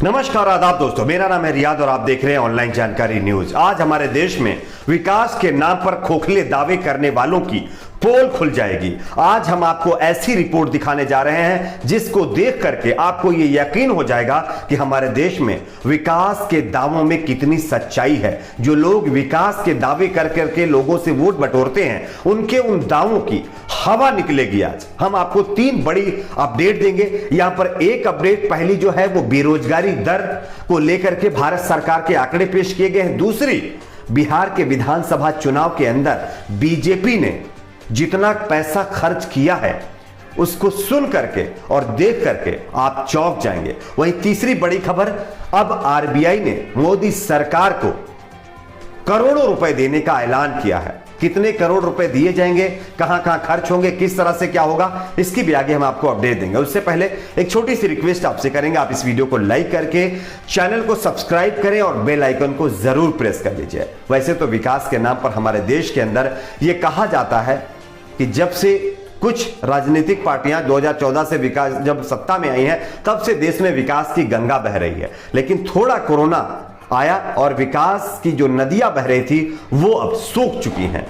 नमस्कार आदाब दोस्तों, मेरा नाम है रियाद और आप देख रहे हैं ऑनलाइन जानकारी न्यूज। आज हमारे देश में विकास के नाम पर खोखले दावे करने वालों की पोल खुल जाएगी। आज हम आपको ऐसी रिपोर्ट दिखाने जा रहे हैं जिसको देख करके आपको यह यकीन हो जाएगा कि हमारे देश में विकास के दावों में कितनी सच्चाई है। जो लोग विकास के दावे कर करके लोगों से वोट बटोरते हैं, उनके उन दावों की हवा निकलेगी। आज हम आपको 3 बड़ी अपडेट देंगे। यहां पर एक अपडेट पहली जो है वो बेरोजगारी दर को लेकर के भारत सरकार के आंकड़े पेश किए गए हैं। दूसरी, बिहार के विधानसभा चुनाव के अंदर बीजेपी ने जितना पैसा खर्च किया है उसको सुन करके और देख करके आप चौंक जाएंगे। वहीं तीसरी बड़ी खबर, अब आरबीआई ने मोदी सरकार को करोड़ों रुपए देने का ऐलान किया है। कितने करोड़ रुपए दिए जाएंगे, कहां कहां खर्च होंगे, किस तरह से क्या होगा, इसकी भी आगे हम आपको अपडेट देंगे। उससे पहले एक छोटी सी रिक्वेस्ट आपसे करेंगे, आप इस वीडियो को लाइक करके चैनल को सब्सक्राइब करें और बेल आइकन को जरूर प्रेस कर लीजिए। वैसे तो विकास के नाम पर हमारे देश के अंदर यह कहा जाता है कि जब से कुछ राजनीतिक पार्टियां 2014 से विकास जब सत्ता में आई हैं, तब से देश में विकास की गंगा बह रही है। लेकिन थोड़ा कोरोना आया और विकास की जो नदियां बह रही थी वो अब सूख चुकी हैं।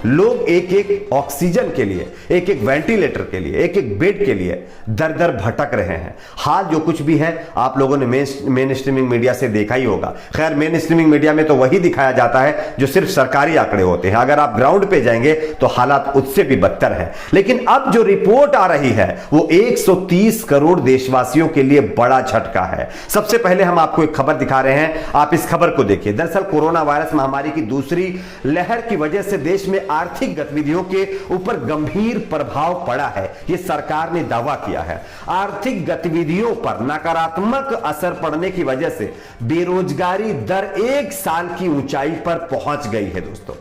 लोग एक एक ऑक्सीजन के लिए, एक एक वेंटिलेटर के लिए, एक एक बेड के लिए दर दर भटक रहे हैं। हाल जो कुछ भी है आप लोगों ने मेन स्ट्रीमिंग मीडिया से देखा ही होगा। खैर, मेन स्ट्रीमिंग मीडिया में तो वही दिखाया जाता है जो सिर्फ सरकारी आंकड़े होते हैं। अगर आप ग्राउंड पे जाएंगे तो हालात उससे भी बदतर है। लेकिन अब जो रिपोर्ट आ रही है वो 130 करोड़ देशवासियों के लिए बड़ा झटका है। सबसे पहले हम आपको एक खबर दिखा रहे हैं, आप इस खबर को देखिए। दरअसल कोरोना वायरस महामारी की दूसरी लहर की वजह से देश में आर्थिक गतिविधियों के ऊपर गंभीर प्रभाव पड़ा है, यह सरकार ने दावा किया है। आर्थिक गतिविधियों पर नकारात्मक असर पड़ने की वजह से बेरोजगारी दर 1 साल की ऊंचाई पर पहुंच गई है दोस्तों।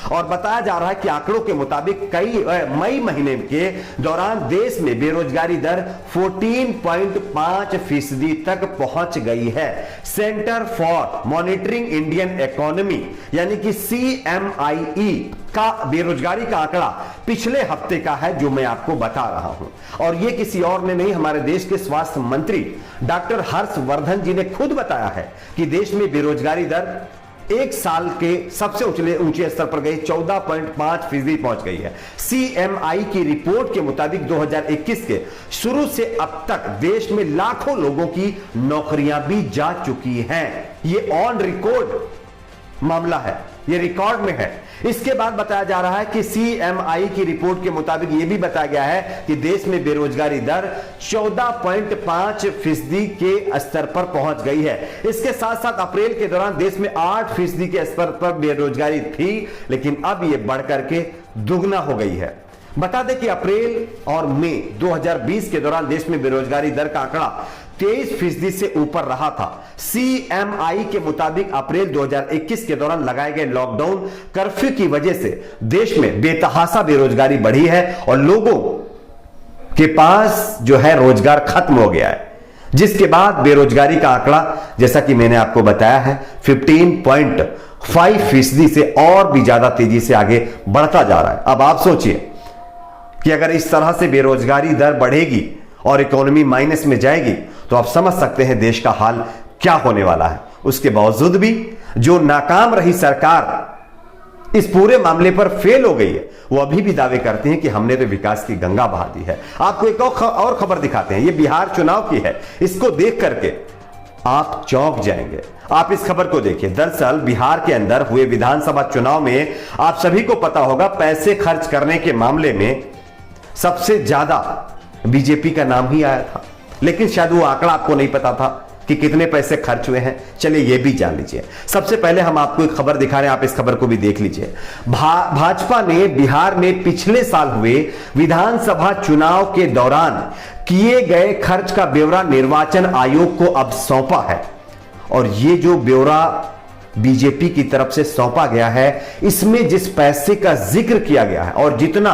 और बताया जा रहा है कि आंकड़ों के मुताबिक मई महीने के दौरान देश में बेरोजगारी दर 14.5% तक पहुंच गई है। Centre for monitoring Indian economy यानी कि CMIE का बेरोजगारी का आंकड़ा पिछले हफ्ते का है जो मैं आपको बता रहा हूं। और यह किसी और ने नहीं, हमारे देश के स्वास्थ्य मंत्री डॉक्टर हर्षवर्धन जी ने खुद बताया है कि देश में बेरोजगारी दर 1 साल के सबसे ऊंचे स्तर पर गई 14.5% पहुंच गई है। CMI की रिपोर्ट के मुताबिक 2021 के शुरू से अब तक देश में लाखों लोगों की नौकरियां भी जा चुकी हैं। ये ऑन रिकॉर्ड मामला है, ये रिकॉर्ड में है। इसके बाद बताया जा रहा है कि CMI की रिपोर्ट के मुताबिक यह भी बताया गया है कि देश में बेरोजगारी दर 14.5% के स्तर पर पहुंच गई है। इसके साथ साथ अप्रैल के दौरान देश में 8% के स्तर पर बेरोजगारी थी, लेकिन अब यह बढ़कर के दुगना हो गई है। बता दें कि अप्रैल और मई 2020 के दौरान देश में बेरोजगारी दर का आंकड़ा 23% से ऊपर रहा था। CMI के मुताबिक अप्रैल 2021 के दौरान लगाए गए लॉकडाउन कर्फ्यू की वजह से देश में बेतहाशा बेरोजगारी बढ़ी है और लोगों के पास जो है रोजगार खत्म हो गया है, जिसके बाद बेरोजगारी का आंकड़ा जैसा कि मैंने आपको बताया है 15.5% से और भी ज्यादा तेजी से आगे बढ़ता जा रहा है। अब आप सोचिए कि अगर इस तरह से बेरोजगारी दर बढ़ेगी और इकोनॉमी माइनस में जाएगी तो आप समझ सकते हैं देश का हाल क्या होने वाला है। उसके बावजूद भी जो नाकाम रही सरकार इस पूरे मामले पर फेल हो गई है, वो अभी भी दावे करते हैं कि हमने तो विकास की गंगा बहा दी है। आपको एक और खबर दिखाते हैं, ये बिहार चुनाव की है। इसको देख करके आप चौंक जाएंगे। आप इस खबर को देखिए। दरअसल बिहार के अंदर हुए विधानसभा चुनाव में आप सभी को पता होगा पैसे खर्च करने के मामले में सबसे ज्यादा बीजेपी का नाम ही आया था। लेकिन शायद वो आंकड़ा आपको नहीं पता था कि कितने पैसे खर्च हुए हैं। चलिए ये भी जान लीजिए। सबसे पहले हम आपको एक खबर दिखा रहे हैं, आप इस खबर को भी देख लीजिए। भाजपा ने बिहार में पिछले साल हुए विधानसभा चुनाव के दौरान किए गए खर्च का ब्यौरा निर्वाचन आयोग को अब सौंपा है। और ये जो ब्यौरा बीजेपी की तरफ से सौंपा गया है, इसमें जिस पैसे का जिक्र किया गया है और जितना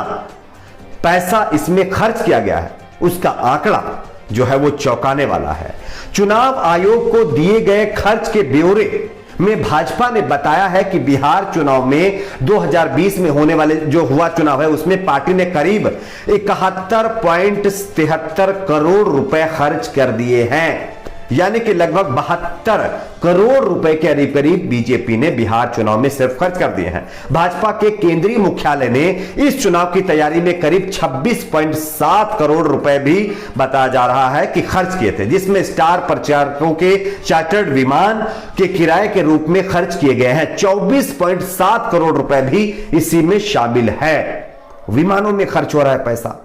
पैसा इसमें खर्च किया गया है, उसका आंकड़ा जो है वो चौंकाने वाला है। चुनाव आयोग को दिए गए खर्च के ब्यौरे में भाजपा ने बताया है कि बिहार चुनाव में 2020 में होने वाले जो हुआ चुनाव है उसमें पार्टी ने करीब 71.73 करोड़ रुपए खर्च कर दिए हैं। यानी कि लगभग 72 करोड़ रुपए के करीब बीजेपी ने बिहार चुनाव में सिर्फ खर्च कर दिए हैं। भाजपा के केंद्रीय मुख्यालय ने इस चुनाव की तैयारी में करीब 26.7 करोड़ रुपए भी बताया जा रहा है कि खर्च किए थे, जिसमें स्टार प्रचारकों के चार्टर्ड विमान के किराए के रूप में खर्च किए गए हैं 24.7 करोड़ रुपए भी इसी में शामिल है। विमानों में खर्च हो रहा है पैसा,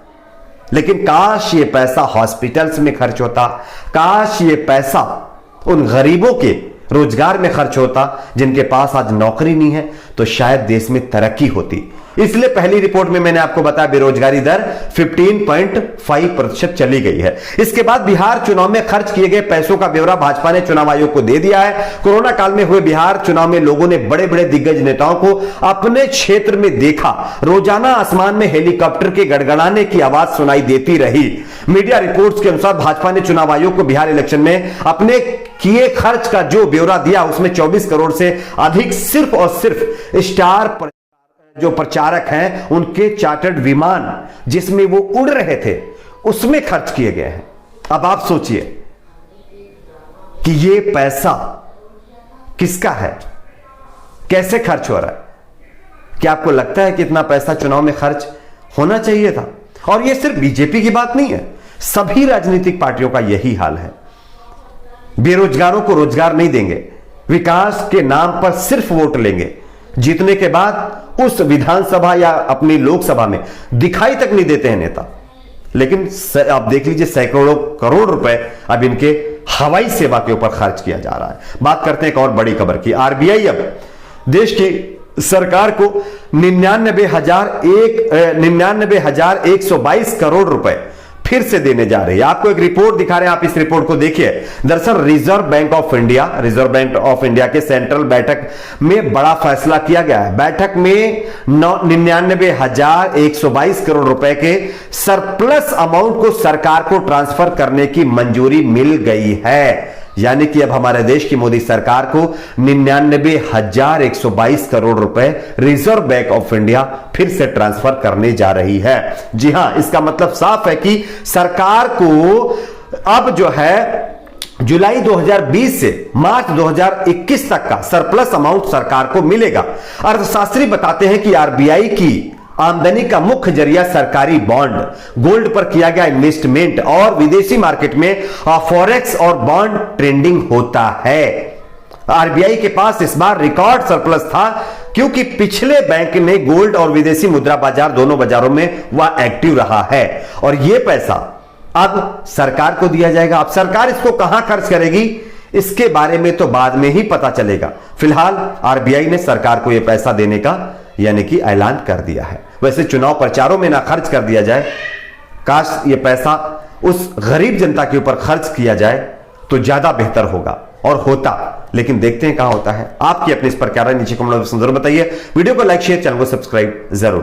लेकिन काश ये पैसा हॉस्पिटल्स में खर्च होता, काश ये पैसा उन गरीबों के रोजगार में खर्च होता जिनके पास आज नौकरी नहीं है, तो शायद देश में तरक्की होती। इसलिए पहली रिपोर्ट में मैंने आपको बताया बेरोजगारी दर 15.5% चली गई है। इसके बाद बिहार चुनाव में खर्च किए गए पैसों का ब्यौरा भाजपा ने चुनाव आयोग को दे दिया है। कोरोना काल में हुए बिहार चुनाव में लोगों ने बड़े बड़े दिग्गज नेताओं को अपने क्षेत्र में देखा। रोजाना आसमान में हेलीकॉप्टर के गड़गड़ाने की आवाज सुनाई देती रही। मीडिया रिपोर्ट्स के अनुसार भाजपा ने चुनाव आयोग को बिहार इलेक्शन में अपने किए खर्च का जो ब्यौरा दिया, उसमें 24 करोड़ से अधिक सिर्फ और सिर्फ स्टार जो प्रचारक हैं उनके चार्टर्ड विमान जिसमें वो उड़ रहे थे उसमें खर्च किए गए हैं। अब आप सोचिए कि ये पैसा किसका है, कैसे खर्च हो रहा है। क्या आपको लगता है कि इतना पैसा चुनाव में खर्च होना चाहिए था? और ये सिर्फ बीजेपी की बात नहीं है, सभी राजनीतिक पार्टियों का यही हाल है। बेरोजगारों को रोजगार नहीं देंगे, विकास के नाम पर सिर्फ वोट लेंगे, जीतने के बाद उस विधानसभा या अपनी लोकसभा में दिखाई तक नहीं देते हैं नेता। लेकिन आप देख लीजिए सैकड़ों करोड़ रुपए अब इनके हवाई सेवा के ऊपर खर्च किया जा रहा है। बात करते हैं एक और बड़ी खबर की। आरबीआई अब देश की सरकार को 99,122 करोड़ रुपए फिर से देने जा रही है। आपको एक रिपोर्ट दिखा रहे हैं, आप इस रिपोर्ट को देखिए। दरअसल रिजर्व बैंक ऑफ इंडिया के सेंट्रल बैठक में बड़ा फैसला किया गया है। बैठक में 99,122 करोड़ रुपए के सरप्लस अमाउंट को सरकार को ट्रांसफर करने की मंजूरी मिल गई है। यानी कि अब हमारे देश की मोदी सरकार को 99,122 करोड़ रुपए रिजर्व बैंक ऑफ इंडिया फिर से ट्रांसफर करने जा रही है। जी हां, इसका मतलब साफ है कि सरकार को अब जो है जुलाई 2020 से मार्च 2021 तक का सरप्लस अमाउंट सरकार को मिलेगा। अर्थशास्त्री बताते हैं कि आरबीआई की आमदनी का मुख्य जरिया सरकारी बॉन्ड, गोल्ड पर किया गया इन्वेस्टमेंट और विदेशी मार्केट में फॉरेक्स और बॉन्ड ट्रेडिंग होता है। आरबीआई के पास इस बार रिकॉर्ड सरप्लस था क्योंकि पिछले बैंक ने गोल्ड और विदेशी मुद्रा बाजार दोनों बाजारों में वह एक्टिव रहा है और यह पैसा अब सरकार को दिया जाएगा। अब सरकार इसको कहां खर्च करेगी इसके बारे में तो बाद में ही पता चलेगा। फिलहाल आरबीआई ने सरकार को यह पैसा देने का यानी कि ऐलान कर दिया है। वैसे चुनाव प्रचारों में ना खर्च कर दिया जाए, काश ये पैसा उस गरीब जनता के ऊपर खर्च किया जाए तो ज्यादा बेहतर होगा और होता। लेकिन देखते हैं कहां होता है। आपकी अपनी इस पर क्या राय नीचे कमेंट में जरूर बताइए। वीडियो को लाइक शेयर, चैनल को सब्सक्राइब जरूर।